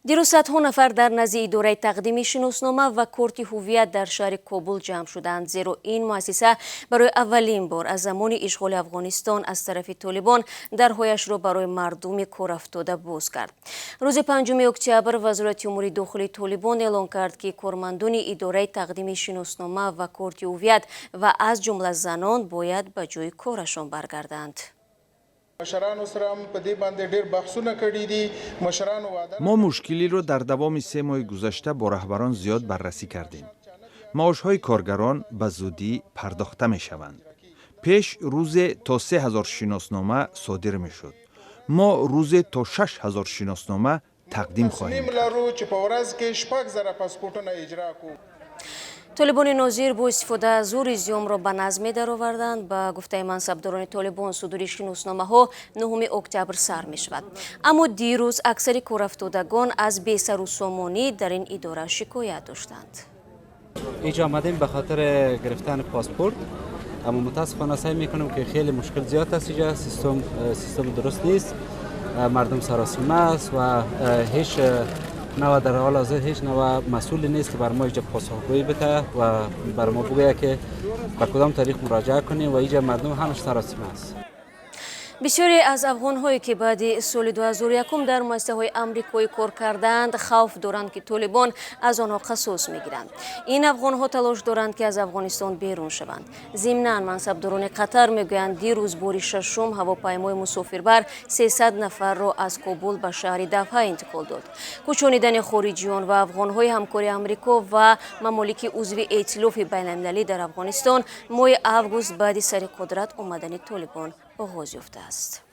دیروز صدها نفر در نزد اداره تقدیم شناسنامه و کارت هویت در شهر کابل جمع شدند، زیرا این مؤسسه برای اولین بار از زمان اشغال افغانستان از طرف طالبان درهایش را برای مردم کار افتاده باز کرد. روز 5 اکتبر وزارت امور داخلی طالبان اعلام کرد که کارمندان اداره تقدیم شناسنامه و کارت هویت و از جمله زنان باید به جای کارشان برگردند. ما مشکلی رو در دوام 3 ماه گذشته با رهبران زیاد بررسی کردیم. معاش‌های کارگران به زودی پرداخته می شوند. پیش روز تا 3000 شناسنامه صادر می شد. ما روز تا 6000 شناسنامه تقدیم خواهیم کرد. طالبان ناظر با استفاده از زور ایزیام را به نظم درآوردند. به گفته منصبداران طالبان صدور شناسنامه ها 9 اکتبر سر می شود. اما دیروز اکثر کارافتادگان از بی سر و سامانی در این اداره شکایت داشتند. اینجا آمدیم به خاطر گرفتن پاسپورت، اما متاسفانه سعی میکنیم که خیلی مشکل زیاد است. اینجا سیستم درست نیست، مردم سراسیمه است و هیچ نوع در حال حاضر هیچ نوع مسئولی نیست که بر ما اینجا پاسخگویی بده و بر ما بگوید که به کدام تاریخ مراجعه کنیم و اینجا مردم همش سراسیمه است. بسیاری از افغان‌هایی که بعد سال 2001 در مؤسسه‌های آمریکایی کار کردند خوف دارند که طالبان از آنها قصاص می‌گیرند. این افغان‌ها تلاش دارند که از افغانستان بیرون شوند. ضمناً منصبداران قطر می‌گویند دیروز بار ششم هواپیمای مسافربر 300 نفر را از کابل به شهر دفعه انتقال داد. کوچانیدن خارجیان و افغان‌های همکاری آمریکا و ممالک عضو ائتلاف بین‌المللی در افغانستان ماه آگوست بعد سر قدرت آمدن طالبان آغاز یافته است.